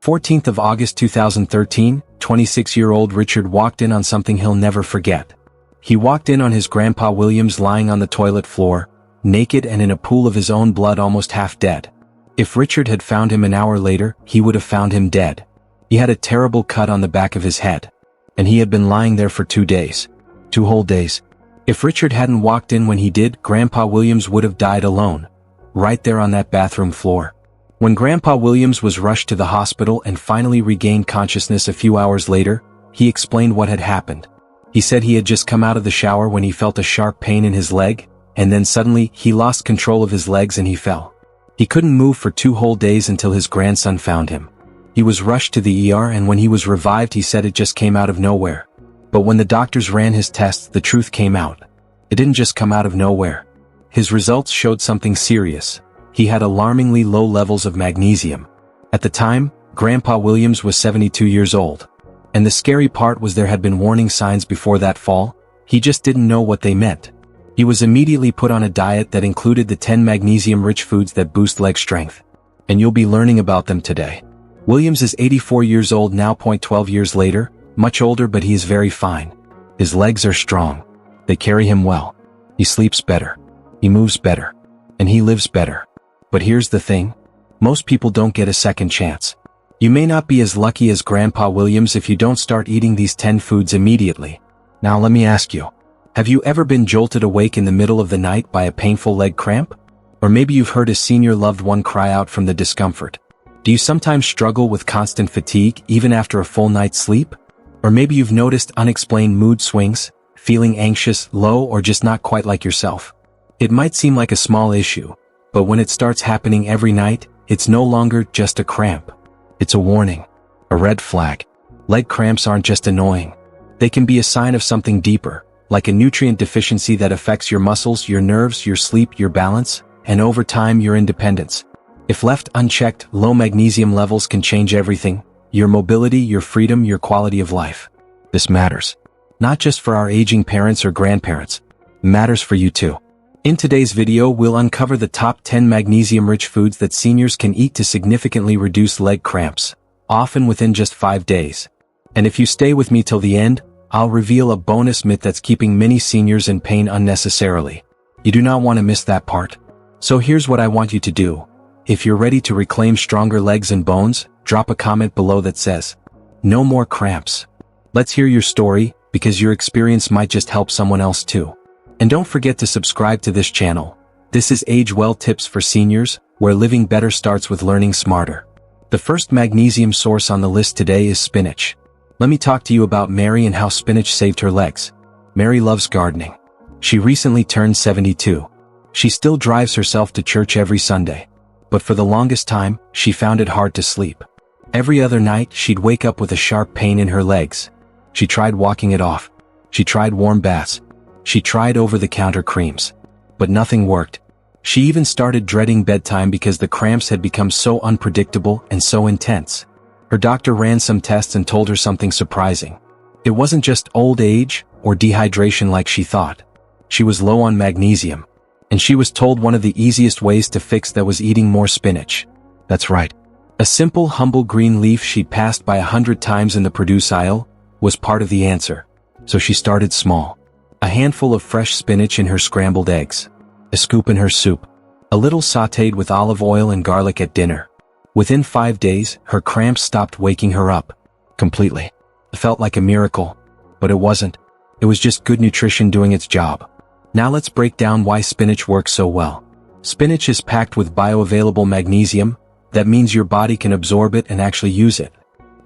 14th of August 2013, 26-year-old Richard walked in on something he'll never forget. He walked in on his grandpa Williams lying on the toilet floor, naked and in a pool of his own blood, almost half dead. If Richard had found him an hour later, he would have found him dead. He had a terrible cut on the back of his head. And he had been lying there for 2 days. 2 whole days. If Richard hadn't walked in when he did, Grandpa Williams would have died alone. Right there on that bathroom floor. When Grandpa Williams was rushed to the hospital and finally regained consciousness a few hours later, he explained what had happened. He said he had just come out of the shower when he felt a sharp pain in his leg, and then suddenly he lost control of his legs and he fell. He couldn't move for 2 whole days until his grandson found him. He was rushed to the ER, and when he was revived he said it just came out of nowhere. But when the doctors ran his tests, the truth came out. It didn't just come out of nowhere. His results showed something serious. He had alarmingly low levels of magnesium. At the time, Grandpa Williams was 72 years old. And the scary part was there had been warning signs before that fall. He just didn't know what they meant. He was immediately put on a diet that included the 10 magnesium-rich foods that boost leg strength. And you'll be learning about them today. Williams is 84 years old now. 12 years later, much older, but he is very fine. His legs are strong. They carry him well. He sleeps better. He moves better. And he lives better. But here's the thing. Most people don't get a second chance. You may not be as lucky as Grandpa Williams if you don't start eating these 10 foods immediately. Now let me ask you. Have you ever been jolted awake in the middle of the night by a painful leg cramp? Or maybe you've heard a senior loved one cry out from the discomfort. Do you sometimes struggle with constant fatigue even after a full night's sleep? Or maybe you've noticed unexplained mood swings, feeling anxious, low, or just not quite like yourself. It might seem like a small issue, but when it starts happening every night, it's no longer just a cramp. It's a warning. A red flag. Leg cramps aren't just annoying. They can be a sign of something deeper, like a nutrient deficiency that affects your muscles, your nerves, your sleep, your balance, and over time your independence. If left unchecked, low magnesium levels can change everything: your mobility, your freedom, your quality of life. This matters. Not just for our aging parents or grandparents. It matters for you too. In today's video, we'll uncover the top 10 magnesium-rich foods that seniors can eat to significantly reduce leg cramps, often within just 5 days. And if you stay with me till the end, I'll reveal a bonus myth that's keeping many seniors in pain unnecessarily. You do not want to miss that part. So here's what I want you to do. If you're ready to reclaim stronger legs and bones, drop a comment below that says, "No more cramps." Let's hear your story, because your experience might just help someone else too. And don't forget to subscribe to this channel. This is Age Well Tips for Seniors, where living better starts with learning smarter. The first magnesium source on the list today is spinach. Let me talk to you about Mary and how spinach saved her legs. Mary loves gardening. She recently turned 72. She still drives herself to church every Sunday. But for the longest time, she found it hard to sleep. Every other night, she'd wake up with a sharp pain in her legs. She tried walking it off. She tried warm baths. She tried over-the-counter creams. But nothing worked. She even started dreading bedtime because the cramps had become so unpredictable and so intense. Her doctor ran some tests and told her something surprising. It wasn't just old age or dehydration like she thought. She was low on magnesium. And she was told one of the easiest ways to fix that was eating more spinach. That's right. A simple, humble green leaf she'd passed by 100 times in the produce aisle was part of the answer. So she started small. A handful of fresh spinach in her scrambled eggs. A scoop in her soup. A little sautéed with olive oil and garlic at dinner. Within 5 days, her cramps stopped waking her up. Completely. It felt like a miracle. But it wasn't. It was just good nutrition doing its job. Now let's break down why spinach works so well. Spinach is packed with bioavailable magnesium. That means your body can absorb it and actually use it.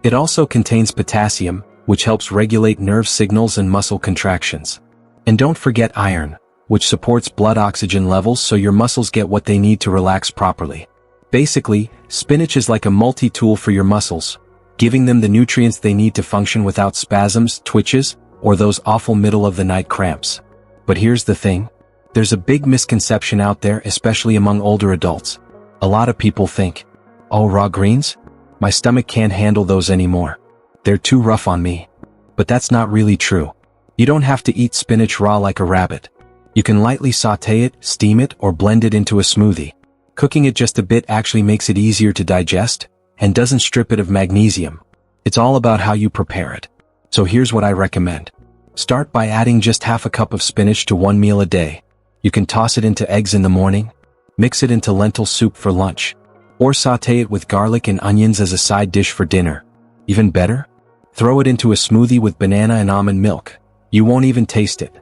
It also contains potassium, which helps regulate nerve signals and muscle contractions. And don't forget iron, which supports blood oxygen levels so your muscles get what they need to relax properly. Basically, spinach is like a multi-tool for your muscles, giving them the nutrients they need to function without spasms, twitches, or those awful middle-of-the-night cramps. But here's the thing. There's a big misconception out there, especially among older adults. A lot of people think, "Oh, raw greens? My stomach can't handle those anymore. They're too rough on me." But that's not really true. You don't have to eat spinach raw like a rabbit. You can lightly sauté it, steam it, or blend it into a smoothie. Cooking it just a bit actually makes it easier to digest, and doesn't strip it of magnesium. It's all about how you prepare it. So here's what I recommend. Start by adding just half a cup of spinach to one meal a day. You can toss it into eggs in the morning, mix it into lentil soup for lunch, or sauté it with garlic and onions as a side dish for dinner. Even better? Throw it into a smoothie with banana and almond milk. You won't even taste it.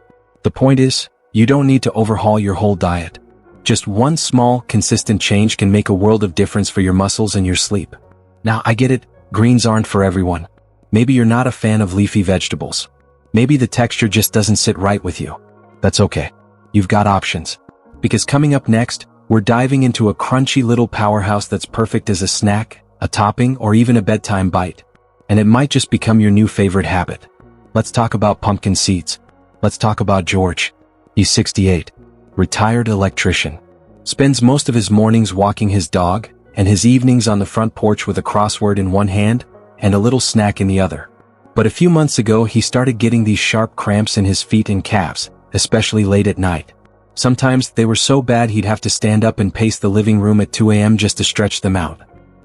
The point is, you don't need to overhaul your whole diet. Just one small, consistent change can make a world of difference for your muscles and your sleep. Now, I get it, greens aren't for everyone. Maybe you're not a fan of leafy vegetables. Maybe the texture just doesn't sit right with you. That's okay. You've got options. Because coming up next, we're diving into a crunchy little powerhouse that's perfect as a snack, a topping, or even a bedtime bite. And it might just become your new favorite habit. Let's talk about pumpkin seeds. Let's talk about George. He's 68. Retired electrician. Spends most of his mornings walking his dog, and his evenings on the front porch with a crossword in one hand, and a little snack in the other. But a few months ago he started getting these sharp cramps in his feet and calves, especially late at night. Sometimes they were so bad he'd have to stand up and pace the living room at 2 a.m. just to stretch them out.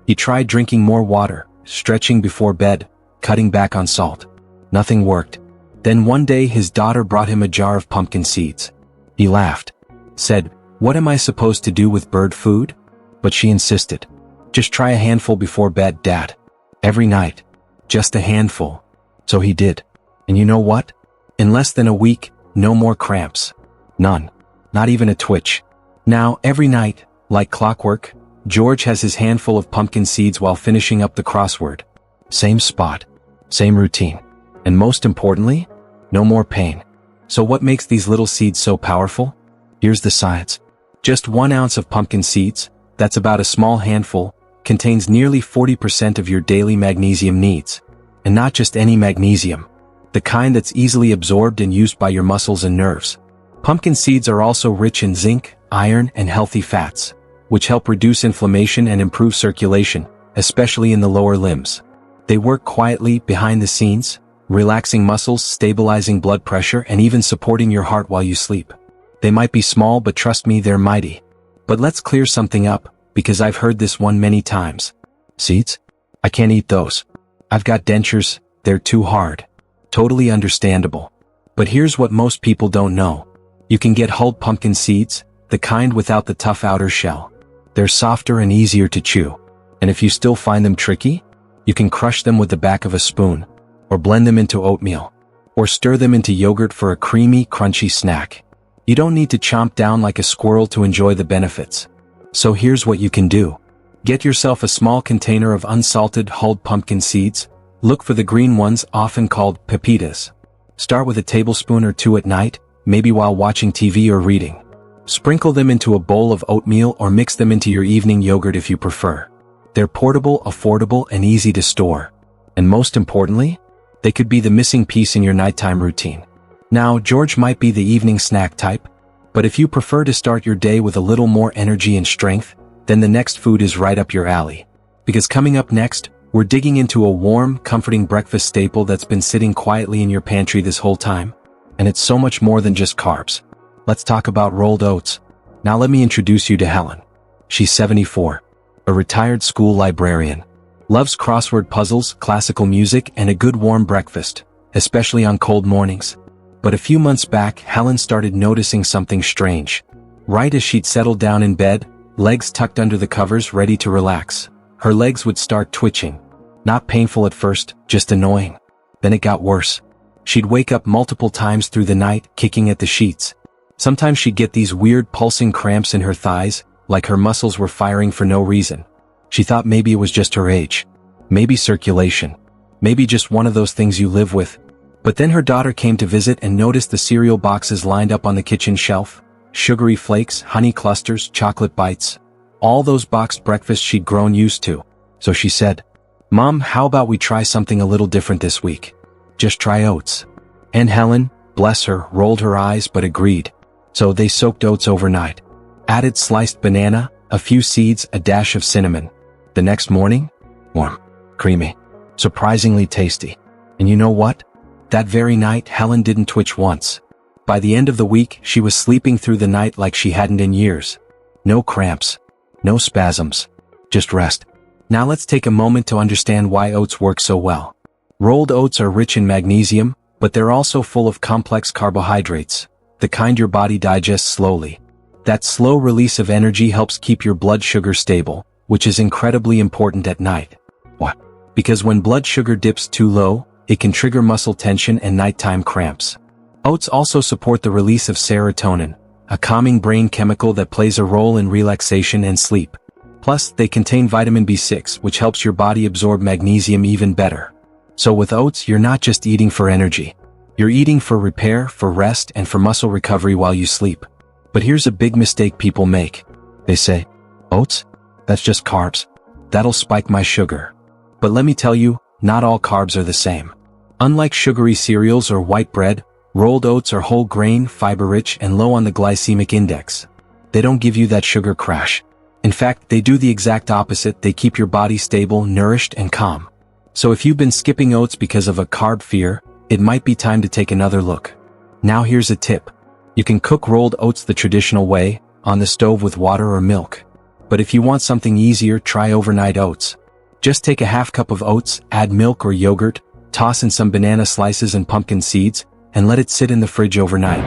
He tried drinking more water, stretching before bed, cutting back on salt. Nothing worked. Then one day his daughter brought him a jar of pumpkin seeds. He laughed. Said, "What am I supposed to do with bird food?" But she insisted. "Just try a handful before bed, Dad. Every night. Just a handful." So he did. And you know what? In less than a week, no more cramps. None. Not even a twitch. Now, every night, like clockwork, George has his handful of pumpkin seeds while finishing up the crossword. Same spot. Same routine. And most importantly, no more pain. So what makes these little seeds so powerful? Here's the science. Just 1 ounce of pumpkin seeds, that's about a small handful, contains nearly 40% of your daily magnesium needs. And not just any magnesium. The kind that's easily absorbed and used by your muscles and nerves. Pumpkin seeds are also rich in zinc, iron, and healthy fats, which help reduce inflammation and improve circulation, especially in the lower limbs. They work quietly behind the scenes, relaxing muscles, stabilizing blood pressure, and even supporting your heart while you sleep. They might be small, but trust me, they're mighty. But let's clear something up, because I've heard this one many times. Seeds? I can't eat those. I've got dentures, they're too hard. Totally understandable. But here's what most people don't know. You can get hulled pumpkin seeds, the kind without the tough outer shell. They're softer and easier to chew. And if you still find them tricky, you can crush them with the back of a spoon, or blend them into oatmeal, or stir them into yogurt for a creamy, crunchy snack. You don't need to chomp down like a squirrel to enjoy the benefits. So here's what you can do. Get yourself a small container of unsalted hulled pumpkin seeds. Look for the green ones, often called pepitas. Start with a tablespoon or 2 at night, maybe while watching TV or reading. Sprinkle them into a bowl of oatmeal or mix them into your evening yogurt if you prefer. They're portable, affordable, and easy to store. And most importantly, they could be the missing piece in your nighttime routine. Now, George might be the evening snack type, but if you prefer to start your day with a little more energy and strength, then the next food is right up your alley. Because coming up next, we're digging into a warm, comforting breakfast staple that's been sitting quietly in your pantry this whole time. And it's so much more than just carbs. Let's talk about rolled oats. Now let me introduce you to Helen. She's 74. A retired school librarian. Loves crossword puzzles, classical music, and a good warm breakfast, especially on cold mornings. But a few months back, Helen started noticing something strange. Right as she'd settled down in bed, legs tucked under the covers ready to relax, her legs would start twitching. Not painful at first, just annoying. Then it got worse. She'd wake up multiple times through the night, kicking at the sheets. Sometimes she'd get these weird pulsing cramps in her thighs, like her muscles were firing for no reason. She thought maybe it was just her age. Maybe circulation. Maybe just one of those things you live with. But then her daughter came to visit and noticed the cereal boxes lined up on the kitchen shelf. Sugary flakes, honey clusters, chocolate bites. All those boxed breakfasts she'd grown used to. So she said, "Mom, how about we try something a little different this week? Just try oats." And Helen, bless her, rolled her eyes but agreed. So they soaked oats overnight. Added sliced banana, a few seeds, a dash of cinnamon. The next morning, warm, creamy, surprisingly tasty. And you know what? That very night, Helen didn't twitch once. By the end of the week, she was sleeping through the night like she hadn't in years. No cramps. No spasms. Just rest. Now let's take a moment to understand why oats work so well. Rolled oats are rich in magnesium, but they're also full of complex carbohydrates, the kind your body digests slowly. That slow release of energy helps keep your blood sugar stable, which is incredibly important at night. What? Because when blood sugar dips too low, it can trigger muscle tension and nighttime cramps. Oats also support the release of serotonin, a calming brain chemical that plays a role in relaxation and sleep. Plus, they contain vitamin B6, which helps your body absorb magnesium even better. So with oats, you're not just eating for energy. You're eating for repair, for rest, and for muscle recovery while you sleep. But here's a big mistake people make. They say, oats? That's just carbs. That'll spike my sugar. But let me tell you, not all carbs are the same. Unlike sugary cereals or white bread, rolled oats are whole grain, fiber-rich, and low on the glycemic index. They don't give you that sugar crash. In fact, they do the exact opposite. They keep your body stable, nourished, and calm. So if you've been skipping oats because of a carb fear, it might be time to take another look. Now here's a tip. You can cook rolled oats the traditional way, on the stove with water or milk. But if you want something easier, try overnight oats. Just take a half cup of oats, add milk or yogurt, toss in some banana slices and pumpkin seeds, and let it sit in the fridge overnight.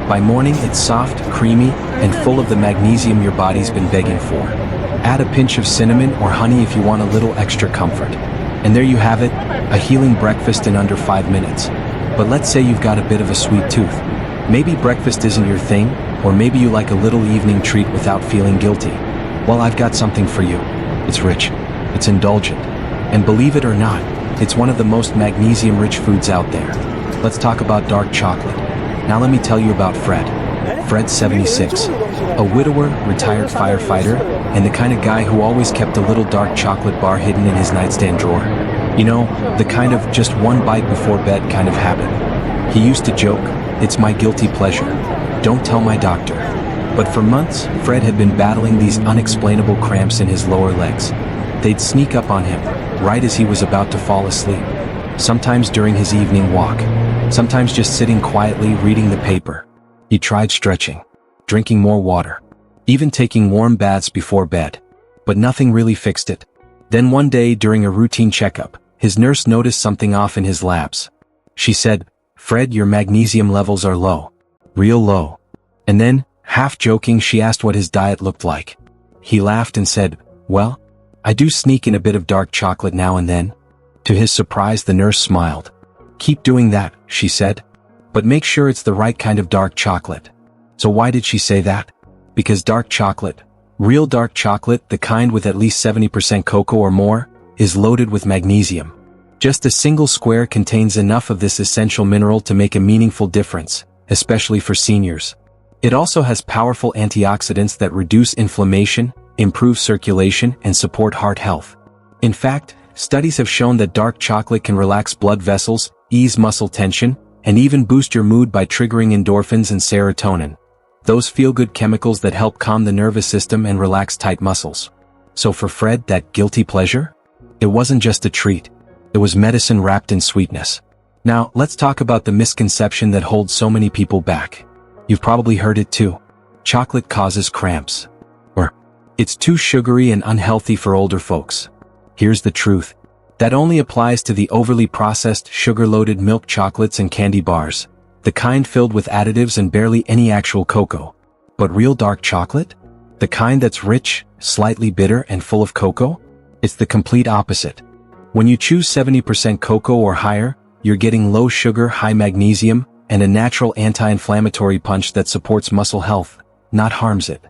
By morning, it's soft, creamy, and full of the magnesium your body's been begging for. Add a pinch of cinnamon or honey if you want a little extra comfort. And there you have it, a healing breakfast in under 5 minutes. But let's say you've got a bit of a sweet tooth. Maybe breakfast isn't your thing, or maybe you like a little evening treat without feeling guilty. Well, I've got something for you. It's rich. It's indulgent. And believe it or not, it's one of the most magnesium-rich foods out there. Let's talk about dark chocolate. Now let me tell you about Fred. Fred's 76. A widower, retired firefighter, and the kind of guy who always kept a little dark chocolate bar hidden in his nightstand drawer. You know, the kind of just one bite before bed kind of habit. He used to joke, "It's my guilty pleasure. Don't tell my doctor." But for months, Fred had been battling these unexplainable cramps in his lower legs. They'd sneak up on him, right as he was about to fall asleep. Sometimes during his evening walk. Sometimes just sitting quietly reading the paper. He tried stretching, drinking more water, even taking warm baths before bed. But nothing really fixed it. Then one day during a routine checkup, his nurse noticed something off in his labs. She said, "Fred, your magnesium levels are low. Real low." And then, half joking, she asked what his diet looked like. He laughed and said, "Well, I do sneak in a bit of dark chocolate now and then." To his surprise, the nurse smiled. "Keep doing that," she said. "But make sure it's the right kind of dark chocolate." So why did she say that? Because dark chocolate, real dark chocolate, the kind with at least 70% cocoa or more, is loaded with magnesium. Just a single square contains enough of this essential mineral to make a meaningful difference, especially for seniors. It also has powerful antioxidants that reduce inflammation, improve circulation, and support heart health. In fact, studies have shown that dark chocolate can relax blood vessels, ease muscle tension, and even boost your mood by triggering endorphins and serotonin. Those feel-good chemicals that help calm the nervous system and relax tight muscles. So for Fred, that guilty pleasure? It wasn't just a treat. It was medicine wrapped in sweetness. Now, let's talk about the misconception that holds so many people back. You've probably heard it too. Chocolate causes cramps. Or, it's too sugary and unhealthy for older folks. Here's the truth. That only applies to the overly processed, sugar-loaded milk chocolates and candy bars, the kind filled with additives and barely any actual cocoa. But real dark chocolate? The kind that's rich, slightly bitter, and full of cocoa? It's the complete opposite. When you choose 70% cocoa or higher, you're getting low sugar, high magnesium, and a natural anti-inflammatory punch that supports muscle health, not harms it.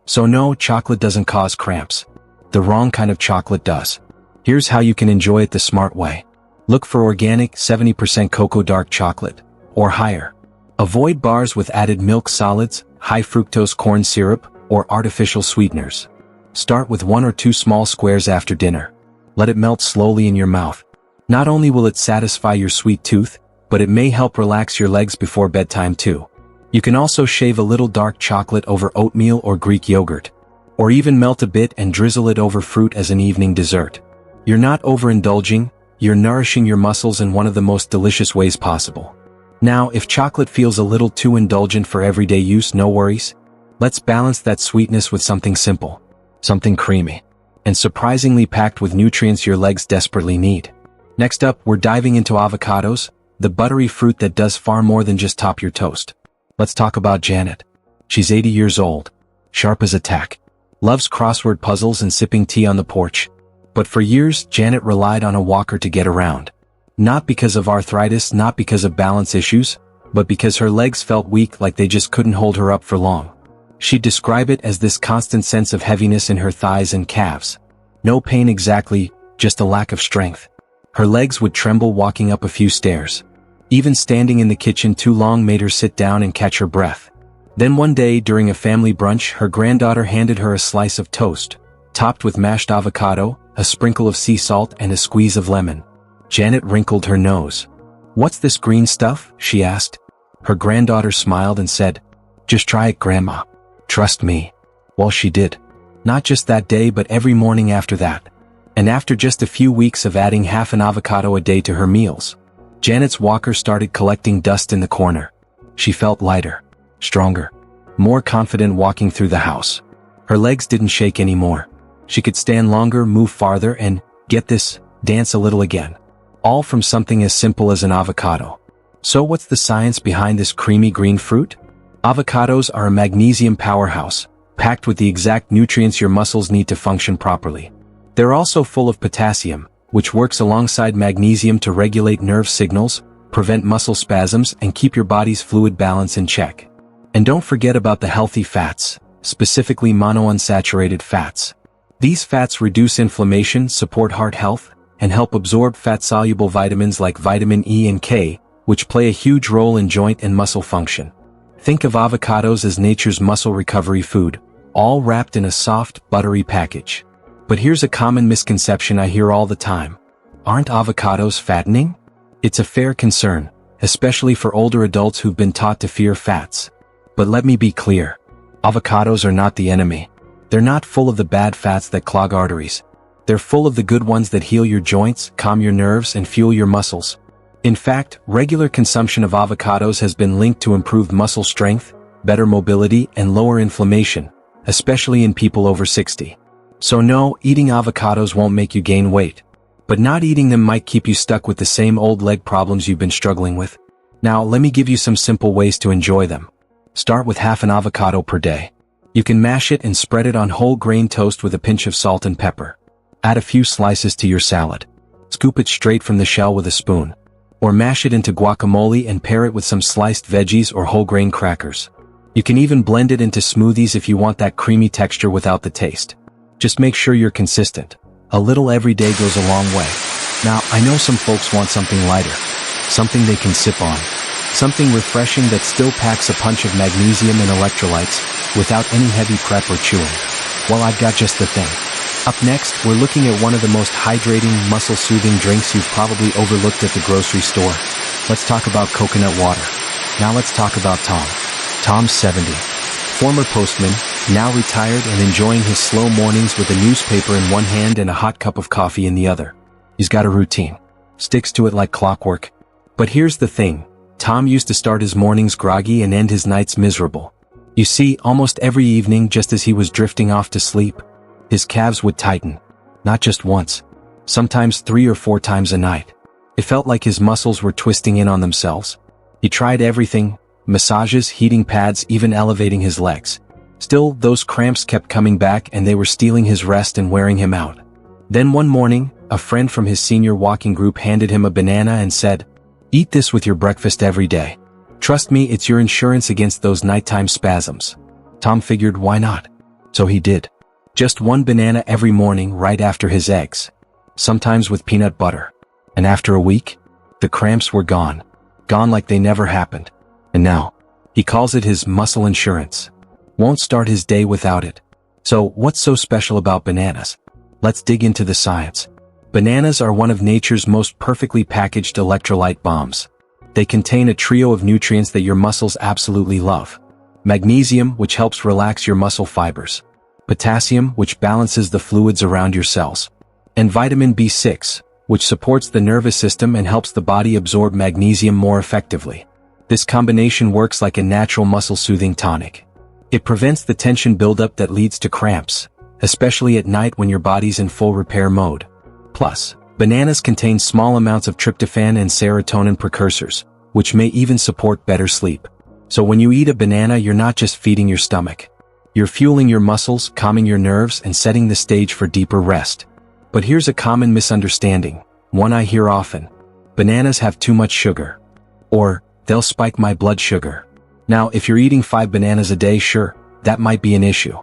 So no, chocolate doesn't cause cramps. The wrong kind of chocolate does. Here's how you can enjoy it the smart way. Look for organic, 70% cocoa dark chocolate, or higher. Avoid bars with added milk solids, high fructose corn syrup, or artificial sweeteners. Start with 1 or 2 small squares after dinner. Let it melt slowly in your mouth. Not only will it satisfy your sweet tooth, but it may help relax your legs before bedtime too. You can also shave a little dark chocolate over oatmeal or Greek yogurt. Or even melt a bit and drizzle it over fruit as an evening dessert. You're not overindulging, you're nourishing your muscles in one of the most delicious ways possible. Now, if chocolate feels a little too indulgent for everyday use, no worries. Let's balance that sweetness with something simple, something creamy. and surprisingly packed with nutrients your legs desperately need. Next up, we're diving into avocados, the buttery fruit that does far more than just top your toast. Let's talk about Janet. She's 80 years old, sharp as a tack, loves crossword puzzles and sipping tea on the porch. But for years, Janet relied on a walker to get around. Not because of arthritis, not because of balance issues, but because her legs felt weak, like they just couldn't hold her up for long. She'd describe it as this constant sense of heaviness in her thighs and calves. No pain exactly, just a lack of strength. Her legs would tremble walking up a few stairs. Even standing in the kitchen too long made her sit down and catch her breath. Then one day during a family brunch, her granddaughter handed her a slice of toast, topped with mashed avocado, a sprinkle of sea salt and a squeeze of lemon. Janet wrinkled her nose. "What's this green stuff?" she asked. Her granddaughter smiled and said, "Just try it, Grandma. Trust me." Well, she did. Not just that day, but every morning after that. And after just a few weeks of adding half an avocado a day to her meals, Janet's walker started collecting dust in the corner. She felt lighter, stronger, more confident walking through the house. Her legs didn't shake anymore. She could stand longer, move farther, and, get this, dance a little again. All from something as simple as an avocado. So what's the science behind this creamy green fruit? Avocados are a magnesium powerhouse, packed with the exact nutrients your muscles need to function properly. They're also full of potassium, which works alongside magnesium to regulate nerve signals, prevent muscle spasms, and keep your body's fluid balance in check. And don't forget about the healthy fats, specifically monounsaturated fats. These fats reduce inflammation, support heart health, and help absorb fat-soluble vitamins like vitamin E and K, which play a huge role in joint and muscle function. Think of avocados as nature's muscle recovery food, all wrapped in a soft, buttery package. But here's a common misconception I hear all the time. Aren't avocados fattening? It's a fair concern, especially for older adults who've been taught to fear fats. But let me be clear. Avocados are not the enemy. They're not full of the bad fats that clog arteries. They're full of the good ones that heal your joints, calm your nerves, and fuel your muscles. In fact, regular consumption of avocados has been linked to improved muscle strength, better mobility, and lower inflammation, especially in people over 60. So no, eating avocados won't make you gain weight. But not eating them might keep you stuck with the same old leg problems you've been struggling with. Now, let me give you some simple ways to enjoy them. Start with half an avocado per day. You can mash it and spread it on whole grain toast with a pinch of salt and pepper. Add a few slices to your salad. Scoop it straight from the shell with a spoon. Or mash it into guacamole and pair it with some sliced veggies or whole grain crackers. You can even blend it into smoothies if you want that creamy texture without the taste. Just make sure you're consistent. A little every day goes a long way. Now, I know some folks want something lighter. Something they can sip on. Something refreshing that still packs a punch of magnesium and electrolytes, without any heavy prep or chewing. Well, I've got just the thing. Up next, we're looking at one of the most hydrating, muscle-soothing drinks you've probably overlooked at the grocery store. Let's talk about coconut water. Now let's talk about Tom. Tom's 70. Former postman, now retired and enjoying his slow mornings with a newspaper in one hand and a hot cup of coffee in the other. He's got a routine. Sticks to it like clockwork. But here's the thing. Tom used to start his mornings groggy and end his nights miserable. You see, almost every evening, just as he was drifting off to sleep, his calves would tighten. Not just once. Sometimes 3 or 4 times a night. It felt like his muscles were twisting in on themselves. He tried everything. Massages, heating pads, even elevating his legs. Still, those cramps kept coming back and they were stealing his rest and wearing him out. Then one morning, a friend from his senior walking group handed him a banana and said, "Eat this with your breakfast every day. Trust me, it's your insurance against those nighttime spasms." Tom figured, why not? So he did. Just one banana every morning right after his eggs. Sometimes with peanut butter. And after a week, the cramps were gone. Gone like they never happened. And now, he calls it his muscle insurance. Won't start his day without it. So, what's so special about bananas? Let's dig into the science. Bananas are one of nature's most perfectly packaged electrolyte bombs. They contain a trio of nutrients that your muscles absolutely love. Magnesium, which helps relax your muscle fibers. Potassium, which balances the fluids around your cells. And vitamin B6, which supports the nervous system and helps the body absorb magnesium more effectively. This combination works like a natural muscle-soothing tonic. It prevents the tension buildup that leads to cramps, especially at night when your body's in full repair mode. Plus, bananas contain small amounts of tryptophan and serotonin precursors, which may even support better sleep. So when you eat a banana, you're not just feeding your stomach. You're fueling your muscles, calming your nerves, and setting the stage for deeper rest. But here's a common misunderstanding, one I hear often. Bananas have too much sugar. Or, they'll spike my blood sugar. Now, if you're eating 5 bananas a day, sure, that might be an issue.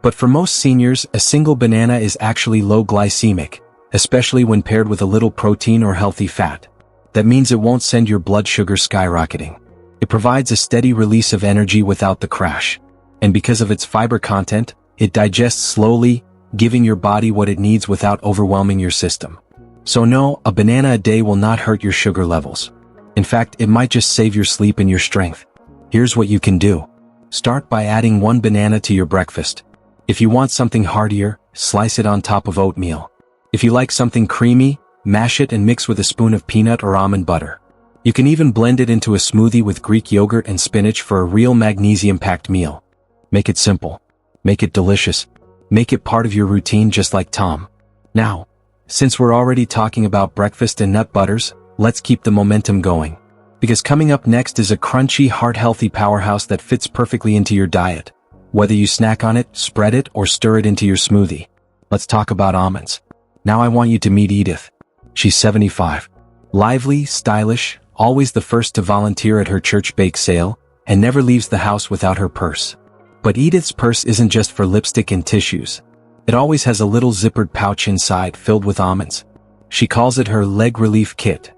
But for most seniors, a single banana is actually low glycemic, especially when paired with a little protein or healthy fat. That means it won't send your blood sugar skyrocketing. It provides a steady release of energy without the crash. And because of its fiber content, it digests slowly, giving your body what it needs without overwhelming your system. So no, a banana a day will not hurt your sugar levels. In fact, it might just save your sleep and your strength. Here's what you can do. Start by adding 1 banana to your breakfast. If you want something heartier, slice it on top of oatmeal. If you like something creamy, mash it and mix with a spoon of peanut or almond butter. You can even blend it into a smoothie with Greek yogurt and spinach for a real magnesium-packed meal. Make it simple. Make it delicious. Make it part of your routine just like Tom. Now, since we're already talking about breakfast and nut butters, let's keep the momentum going. Because coming up next is a crunchy, heart-healthy powerhouse that fits perfectly into your diet. Whether you snack on it, spread it, or stir it into your smoothie. Let's talk about almonds. Now I want you to meet Edith. She's 75. Lively, stylish, always the first to volunteer at her church bake sale, and never leaves the house without her purse. But Edith's purse isn't just for lipstick and tissues. It always has a little zippered pouch inside filled with almonds. She calls it her leg relief kit.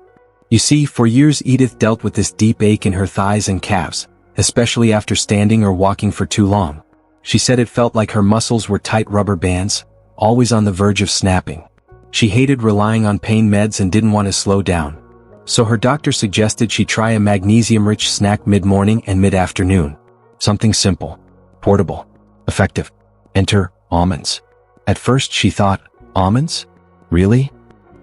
You see, for years Edith dealt with this deep ache in her thighs and calves, especially after standing or walking for too long. She said it felt like her muscles were tight rubber bands, always on the verge of snapping. She hated relying on pain meds and didn't want to slow down. So her doctor suggested she try a magnesium-rich snack mid-morning and mid-afternoon. Something simple, portable, effective. Enter almonds. At first she thought, almonds? Really?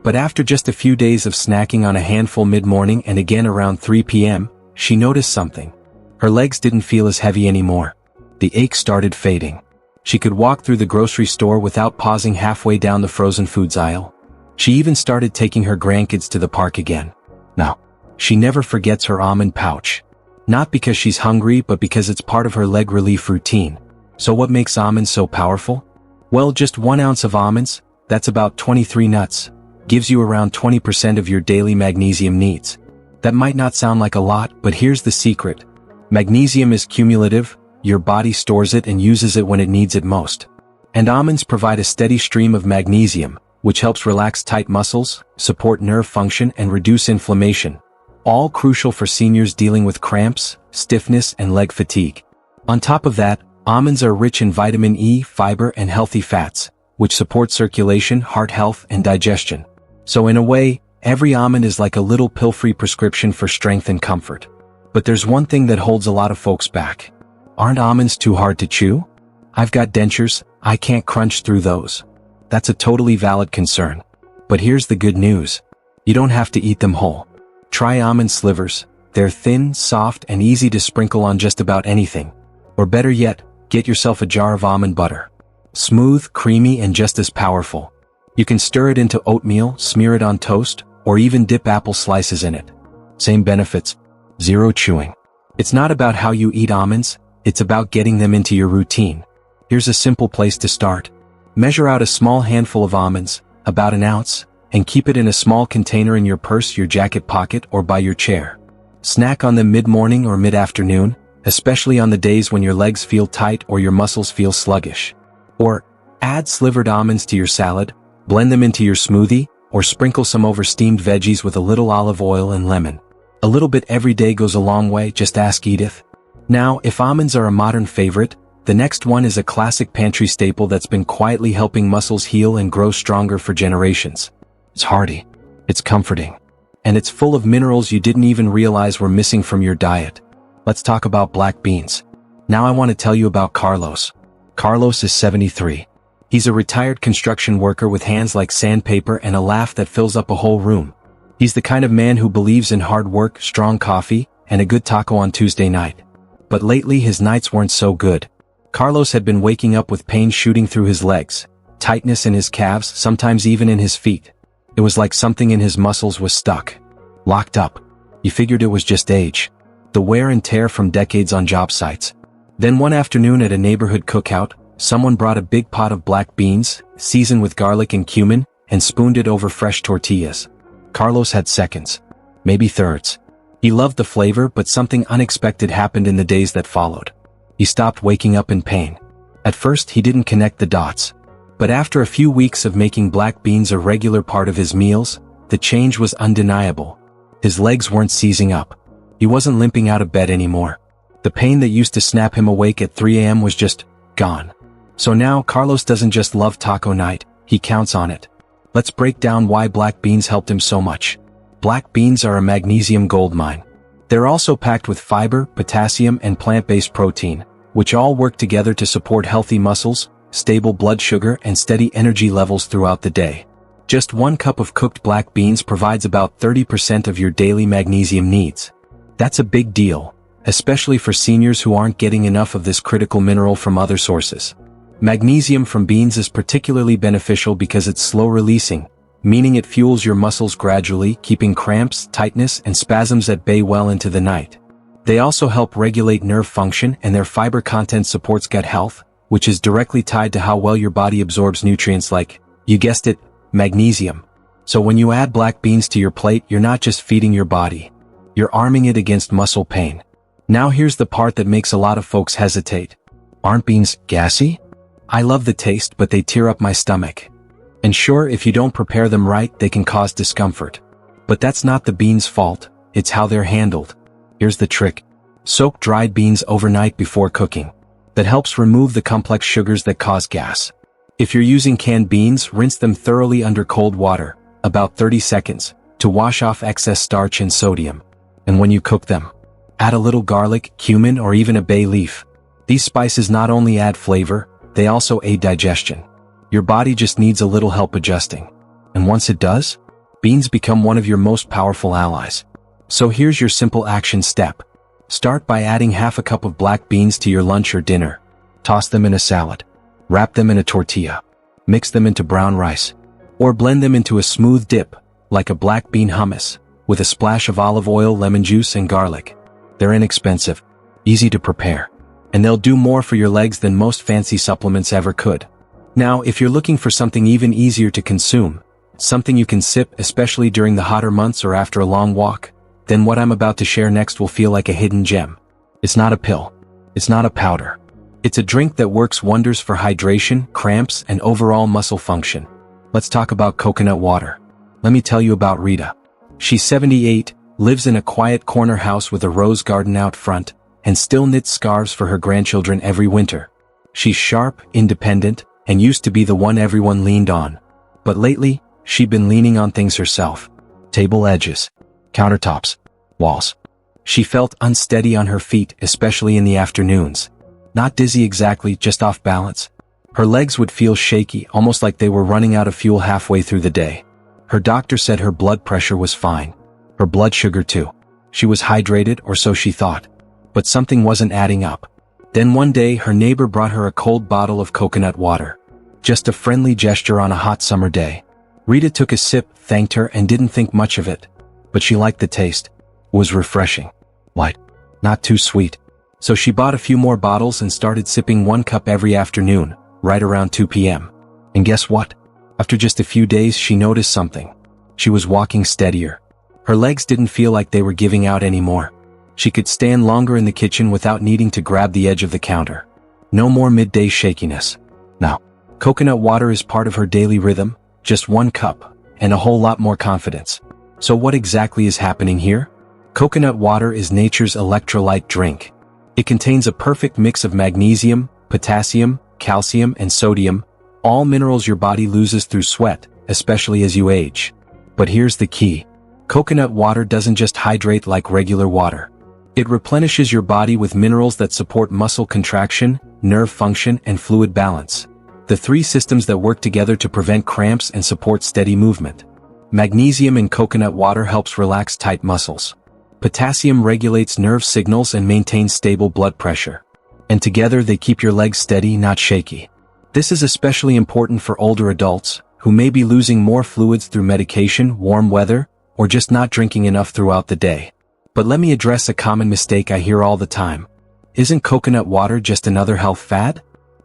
But after just a few days of snacking on a handful mid-morning and again around 3 p.m., she noticed something. Her legs didn't feel as heavy anymore. The ache started fading. She could walk through the grocery store without pausing halfway down the frozen foods aisle. She even started taking her grandkids to the park again. Now, she never forgets her almond pouch. Not because she's hungry, but because it's part of her leg relief routine. So what makes almonds so powerful? Well, just 1 ounce of almonds, that's about 23 nuts, gives you around 20% of your daily magnesium needs. That might not sound like a lot, but here's the secret. Magnesium is cumulative, your body stores it and uses it when it needs it most. And almonds provide a steady stream of magnesium, which helps relax tight muscles, support nerve function and reduce inflammation. All crucial for seniors dealing with cramps, stiffness and leg fatigue. On top of that, almonds are rich in vitamin E, fiber and healthy fats, which support circulation, heart health and digestion. So in a way, every almond is like a little pill-free prescription for strength and comfort. But there's one thing that holds a lot of folks back. Aren't almonds too hard to chew? I've got dentures, I can't crunch through those. That's a totally valid concern. But here's the good news. You don't have to eat them whole. Try almond slivers. They're thin, soft, and easy to sprinkle on just about anything. Or better yet, get yourself a jar of almond butter. Smooth, creamy, and just as powerful. You can stir it into oatmeal, smear it on toast, or even dip apple slices in it. Same benefits. Zero chewing. It's not about how you eat almonds, it's about getting them into your routine. Here's a simple place to start. Measure out a small handful of almonds, about 1 ounce, and keep it in a small container in your purse, your jacket pocket, or by your chair. Snack on them mid-morning or mid-afternoon, especially on the days when your legs feel tight or your muscles feel sluggish. Or, add slivered almonds to your salad, blend them into your smoothie, or sprinkle some over steamed veggies with a little olive oil and lemon. A little bit every day goes a long way, just ask Edith. Now, if almonds are a modern favorite, the next one is a classic pantry staple that's been quietly helping muscles heal and grow stronger for generations. It's hearty, it's comforting, and it's full of minerals you didn't even realize were missing from your diet. Let's talk about black beans. Now I want to tell you about Carlos. Carlos is 73. He's a retired construction worker with hands like sandpaper and a laugh that fills up a whole room. He's the kind of man who believes in hard work, strong coffee, and a good taco on Tuesday night. But lately his nights weren't so good. Carlos had been waking up with pain shooting through his legs, tightness in his calves, sometimes even in his feet. It was like something in his muscles was stuck, locked up. He figured it was just age, the wear and tear from decades on job sites. Then one afternoon at a neighborhood cookout, someone brought a big pot of black beans, seasoned with garlic and cumin, and spooned it over fresh tortillas. Carlos had seconds, maybe thirds. He loved the flavor, but something unexpected happened in the days that followed. He stopped waking up in pain. At first he didn't connect the dots. But after a few weeks of making black beans a regular part of his meals, the change was undeniable. His legs weren't seizing up. He wasn't limping out of bed anymore. The pain that used to snap him awake at 3 a.m. was just gone. So now Carlos doesn't just love taco night, he counts on it. Let's break down why black beans helped him so much. Black beans are a magnesium goldmine. They're also packed with fiber, potassium, and plant-based protein, which all work together to support healthy muscles, stable blood sugar, and steady energy levels throughout the day. Just 1 cup of cooked black beans provides about 30% of your daily magnesium needs. That's a big deal, especially for seniors who aren't getting enough of this critical mineral from other sources. Magnesium from beans is particularly beneficial because it's slow-releasing, meaning it fuels your muscles gradually, keeping cramps, tightness, and spasms at bay well into the night. They also help regulate nerve function, and their fiber content supports gut health, which is directly tied to how well your body absorbs nutrients like, you guessed it, magnesium. So when you add black beans to your plate, you're not just feeding your body. You're arming it against muscle pain. Now here's the part that makes a lot of folks hesitate. Aren't beans gassy? I love the taste, but they tear up my stomach. And sure, if you don't prepare them right, they can cause discomfort. But that's not the beans' fault, it's how they're handled. Here's the trick. Soak dried beans overnight before cooking. That helps remove the complex sugars that cause gas. If you're using canned beans, rinse them thoroughly under cold water, about 30 seconds, to wash off excess starch and sodium. And when you cook them, add a little garlic, cumin, or even a bay leaf. These spices not only add flavor, they also aid digestion. Your body just needs a little help adjusting. And once it does, beans become one of your most powerful allies. So here's your simple action step. Start by adding half a cup of black beans to your lunch or dinner. Toss them in a salad. Wrap them in a tortilla. Mix them into brown rice. Or blend them into a smooth dip, like a black bean hummus, with a splash of olive oil, lemon juice, and garlic. They're inexpensive, easy to prepare, and they'll do more for your legs than most fancy supplements ever could. Now, if you're looking for something even easier to consume, something you can sip especially during the hotter months or after a long walk, then what I'm about to share next will feel like a hidden gem. It's not a pill. It's not a powder. It's a drink that works wonders for hydration, cramps, and overall muscle function. Let's talk about coconut water. Let me tell you about Rita. She's 78, lives in a quiet corner house with a rose garden out front, and still knits scarves for her grandchildren every winter. She's sharp, independent, and used to be the one everyone leaned on. But lately, she'd been leaning on things herself. Table edges, countertops, walls. She felt unsteady on her feet, especially in the afternoons. Not dizzy exactly, just off balance. Her legs would feel shaky, almost like they were running out of fuel halfway through the day. Her doctor said her blood pressure was fine. Her blood sugar too. She was hydrated, or so she thought. But something wasn't adding up. Then one day, her neighbor brought her a cold bottle of coconut water. Just a friendly gesture on a hot summer day. Rita took a sip, thanked her, and didn't think much of it. But she liked the taste. It was refreshing. Light. Not too sweet. So she bought a few more bottles and started sipping 1 cup every afternoon, right around 2 p.m. And guess what? After just a few days, she noticed something. She was walking steadier. Her legs didn't feel like they were giving out anymore. She could stand longer in the kitchen without needing to grab the edge of the counter. No more midday shakiness. Now, coconut water is part of her daily rhythm, just 1 cup, and a whole lot more confidence. So what exactly is happening here? Coconut water is nature's electrolyte drink. It contains a perfect mix of magnesium, potassium, calcium, and sodium, all minerals your body loses through sweat, especially as you age. But here's the key. Coconut water doesn't just hydrate like regular water. It replenishes your body with minerals that support muscle contraction, nerve function, and fluid balance. The 3 systems that work together to prevent cramps and support steady movement. Magnesium in coconut water helps relax tight muscles. Potassium regulates nerve signals and maintains stable blood pressure. And together they keep your legs steady, not shaky. This is especially important for older adults, who may be losing more fluids through medication, warm weather, or just not drinking enough throughout the day. But let me address a common mistake I hear all the time. Isn't coconut water just another health fad?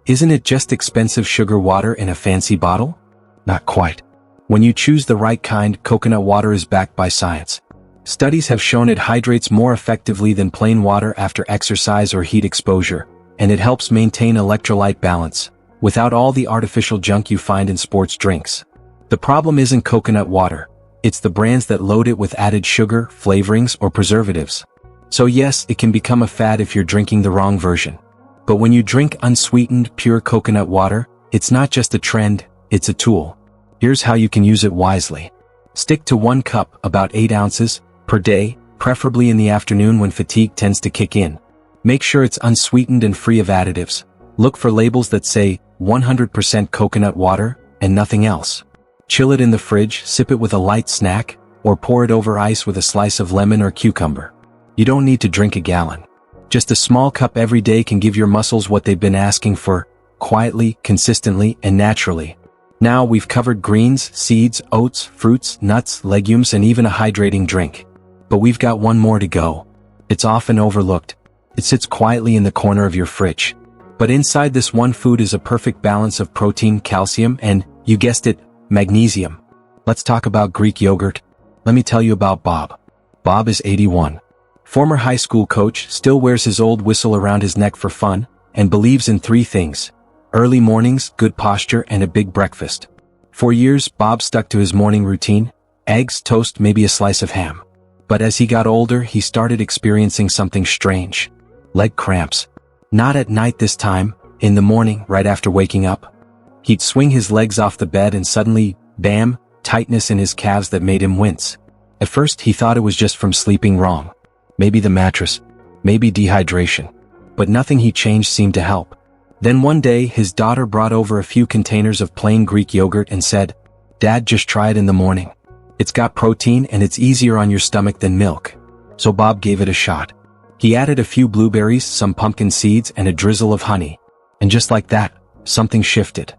Isn't it just expensive sugar water in a fancy bottle? Not quite. When you choose the right kind, coconut water is backed by science. Studies have shown it hydrates more effectively than plain water after exercise or heat exposure, and it helps maintain electrolyte balance, without all the artificial junk you find in sports drinks. The problem isn't coconut water. It's the brands that load it with added sugar, flavorings, or preservatives. So yes, it can become a fad if you're drinking the wrong version. But when you drink unsweetened, pure coconut water, it's not just a trend, it's a tool. Here's how you can use it wisely. Stick to 1 cup, about 8 ounces, per day, preferably in the afternoon when fatigue tends to kick in. Make sure it's unsweetened and free of additives. Look for labels that say 100% coconut water and nothing else. Chill it in the fridge, sip it with a light snack, or pour it over ice with a slice of lemon or cucumber. You don't need to drink a gallon. Just a small cup every day can give your muscles what they've been asking for, quietly, consistently, and naturally. Now we've covered greens, seeds, oats, fruits, nuts, legumes, and even a hydrating drink. But we've got one more to go. It's often overlooked. It sits quietly in the corner of your fridge. But inside this one food is a perfect balance of protein, calcium, and, you guessed it, magnesium. Let's talk about Greek yogurt. Let me tell you about Bob. Bob is 81. Former high school coach, still wears his old whistle around his neck for fun, and believes in 3 things: early mornings, good posture, and a big breakfast. For years, Bob stuck to his morning routine: eggs, toast, maybe a slice of ham. But as he got older, he started experiencing something strange. Leg cramps. Not at night this time, in the morning, right after waking up. He'd swing his legs off the bed and suddenly, bam, tightness in his calves that made him wince. At first, he thought it was just from sleeping wrong. Maybe the mattress, maybe dehydration. But nothing he changed seemed to help. Then one day, his daughter brought over a few containers of plain Greek yogurt and said, "Dad, just try it in the morning. It's got protein and it's easier on your stomach than milk." So Bob gave it a shot. He added a few blueberries, some pumpkin seeds, and a drizzle of honey. And just like that, something shifted.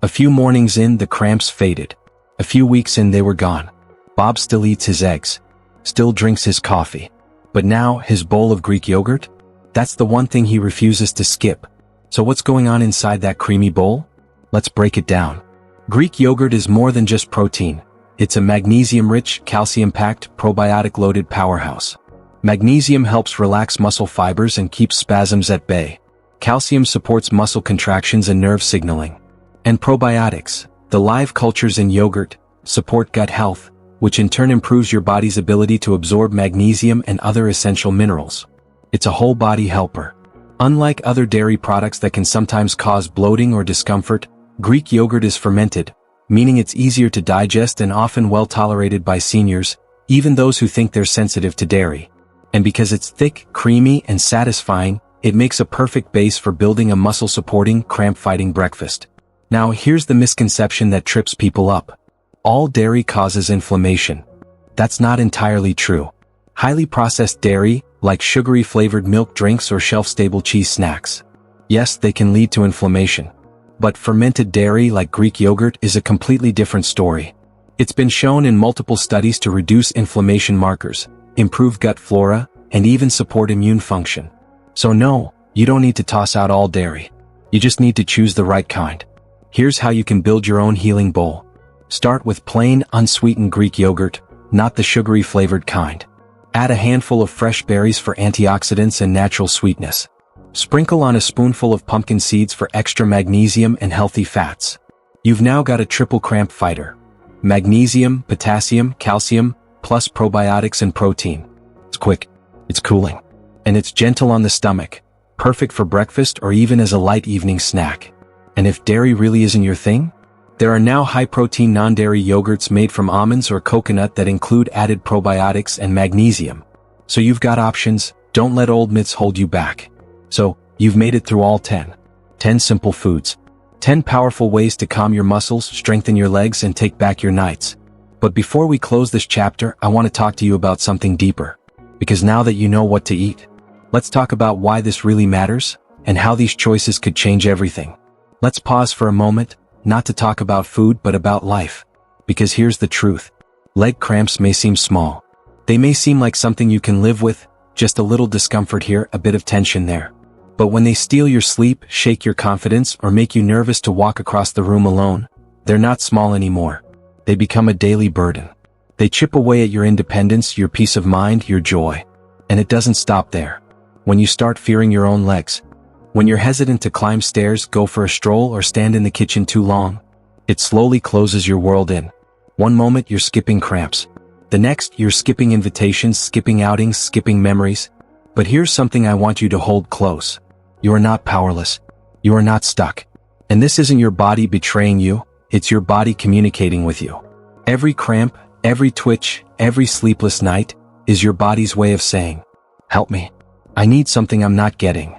A few mornings in, the cramps faded. A few weeks in, they were gone. Bob still eats his eggs. Still drinks his coffee. But now, his bowl of Greek yogurt? That's the one thing he refuses to skip. So what's going on inside that creamy bowl? Let's break it down. Greek yogurt is more than just protein. It's a magnesium-rich, calcium-packed, probiotic-loaded powerhouse. Magnesium helps relax muscle fibers and keeps spasms at bay. Calcium supports muscle contractions and nerve signaling. And probiotics, the live cultures in yogurt, support gut health, which in turn improves your body's ability to absorb magnesium and other essential minerals. It's a whole body helper. Unlike other dairy products that can sometimes cause bloating or discomfort, Greek yogurt is fermented, meaning it's easier to digest and often well tolerated by seniors, even those who think they're sensitive to dairy. And because it's thick, creamy, and satisfying, it makes a perfect base for building a muscle-supporting, cramp-fighting breakfast. Now here's the misconception that trips people up. All dairy causes inflammation. That's not entirely true. Highly processed dairy, like sugary flavored milk drinks or shelf-stable cheese snacks. Yes, they can lead to inflammation. But fermented dairy like Greek yogurt is a completely different story. It's been shown in multiple studies to reduce inflammation markers, improve gut flora, and even support immune function. So no, you don't need to toss out all dairy. You just need to choose the right kind. Here's how you can build your own healing bowl. Start with plain, unsweetened Greek yogurt, not the sugary flavored kind. Add a handful of fresh berries for antioxidants and natural sweetness. Sprinkle on a spoonful of pumpkin seeds for extra magnesium and healthy fats. You've now got a triple cramp fighter. Magnesium, potassium, calcium, plus probiotics and protein. It's quick, it's cooling, and it's gentle on the stomach, perfect for breakfast or even as a light evening snack. And if dairy really isn't your thing, there are now high-protein non-dairy yogurts made from almonds or coconut that include added probiotics and magnesium. So you've got options, don't let old myths hold you back. So, you've made it through all 10 simple foods. 10 powerful ways to calm your muscles, strengthen your legs, and take back your nights. But before we close this chapter, I want to talk to you about something deeper. Because now that you know what to eat, let's talk about why this really matters, and how these choices could change everything. Let's pause for a moment, not to talk about food but about life. Because here's the truth. Leg cramps may seem small. They may seem like something you can live with, just a little discomfort here, a bit of tension there. But when they steal your sleep, shake your confidence, or make you nervous to walk across the room alone, they're not small anymore. They become a daily burden. They chip away at your independence, your peace of mind, your joy. And it doesn't stop there. When you start fearing your own legs, when you're hesitant to climb stairs, go for a stroll, or stand in the kitchen too long, it slowly closes your world in. One moment you're skipping cramps. The next you're skipping invitations, skipping outings, skipping memories. But here's something I want you to hold close. You are not powerless. You are not stuck. And this isn't your body betraying you, it's your body communicating with you. Every cramp, every twitch, every sleepless night is your body's way of saying, "Help me. I need something I'm not getting."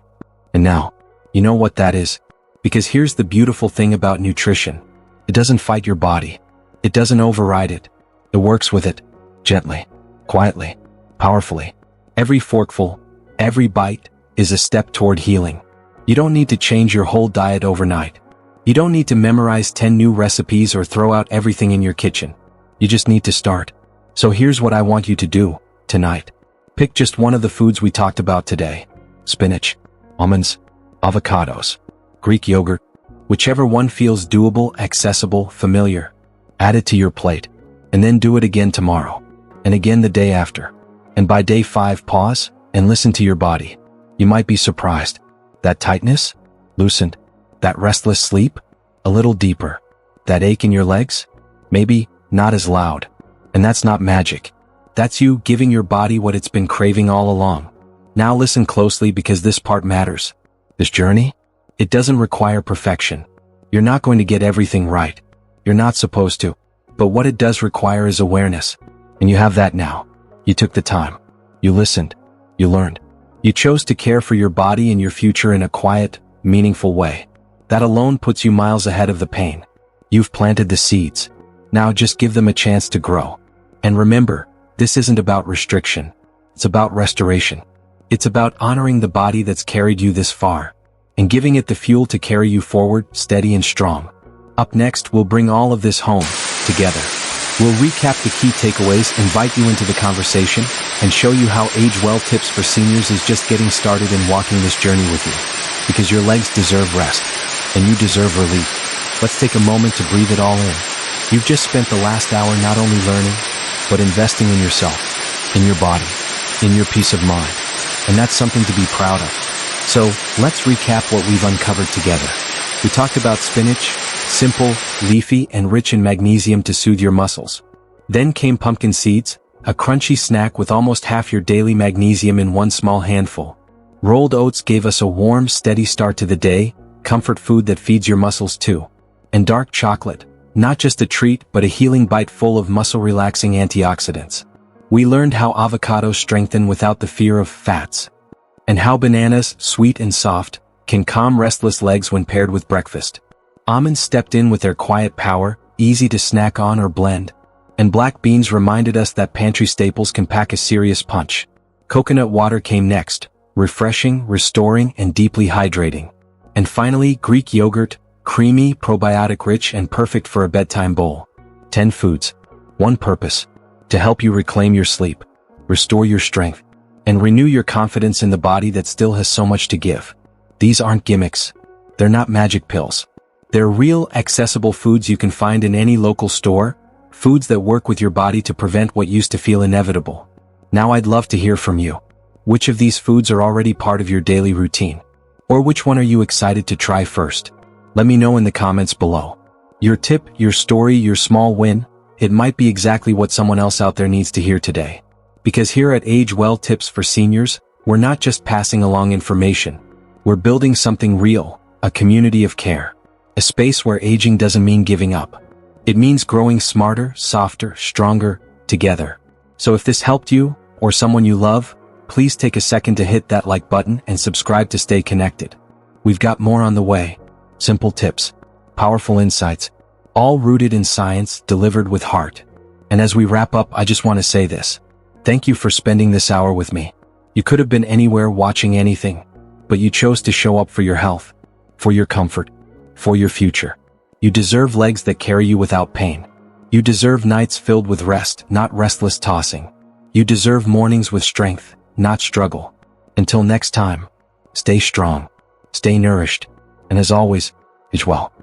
And now, you know what that is? Because here's the beautiful thing about nutrition. It doesn't fight your body. It doesn't override it. It works with it. Gently, quietly, powerfully. Every forkful, every bite, is a step toward healing. You don't need to change your whole diet overnight. You don't need to memorize 10 new recipes or throw out everything in your kitchen. You just need to start. So here's what I want you to do tonight. Pick just one of the foods we talked about today. Spinach, almonds, avocados, Greek yogurt, whichever one feels doable, accessible, familiar. Add it to your plate, and then do it again tomorrow, and again the day after. And by day 5, pause and listen to your body. You might be surprised. That tightness? Loosened. That restless sleep? A little deeper. That ache in your legs? Maybe not as loud. And that's not magic. That's you giving your body what it's been craving all along. Now listen closely because this part matters. This journey? It doesn't require perfection. You're not going to get everything right. You're not supposed to. But what it does require is awareness. And you have that now. You took the time. You listened. You learned. You chose to care for your body and your future in a quiet, meaningful way. That alone puts you miles ahead of the pain. You've planted the seeds. Now just give them a chance to grow. And remember, this isn't about restriction. It's about restoration. It's about honoring the body that's carried you this far, and giving it the fuel to carry you forward, steady and strong. Up next, we'll bring all of this home, together. We'll recap the key takeaways, invite you into the conversation, and show you how Age Well Tips for Seniors is just getting started in walking this journey with you. Because your legs deserve rest, and you deserve relief. Let's take a moment to breathe it all in. You've just spent the last hour not only learning, but investing in yourself, in your body, in your peace of mind. And that's something to be proud of. So, let's recap what we've uncovered together. We talked about spinach, simple, leafy, and rich in magnesium to soothe your muscles. Then came pumpkin seeds, a crunchy snack with almost half your daily magnesium in one small handful. Rolled oats gave us a warm, steady start to the day, comfort food that feeds your muscles too. And dark chocolate, not just a treat but a healing bite full of muscle-relaxing antioxidants. We learned how avocados strengthen without the fear of fats. And how bananas, sweet and soft, can calm restless legs when paired with breakfast. Almonds stepped in with their quiet power, easy to snack on or blend. And black beans reminded us that pantry staples can pack a serious punch. Coconut water came next, refreshing, restoring, and deeply hydrating. And finally, Greek yogurt, creamy, probiotic-rich, and perfect for a bedtime bowl. 10 foods. One purpose. To help you reclaim your sleep, restore your strength, and renew your confidence in the body that still has so much to give. These aren't gimmicks. They're not magic pills. They're real, accessible foods you can find in any local store, foods that work with your body to prevent what used to feel inevitable. Now I'd love to hear from you. Which of these foods are already part of your daily routine? Or which one are you excited to try first? Let me know in the comments below. Your tip, your story, your small win, it might be exactly what someone else out there needs to hear today. Because here at Age Well Tips for Seniors, we're not just passing along information. We're building something real, a community of care. A space where aging doesn't mean giving up. It means growing smarter, softer, stronger, together. So if this helped you, or someone you love, please take a second to hit that like button and subscribe to stay connected. We've got more on the way. Simple tips, powerful insights, all rooted in science, delivered with heart. And as we wrap up, I just want to say this. Thank you for spending this hour with me. You could have been anywhere watching anything. But you chose to show up for your health, for your comfort, for your future. You deserve legs that carry you without pain. You deserve nights filled with rest, not restless tossing. You deserve mornings with strength, not struggle. Until next time, stay strong, stay nourished, and as always, age well.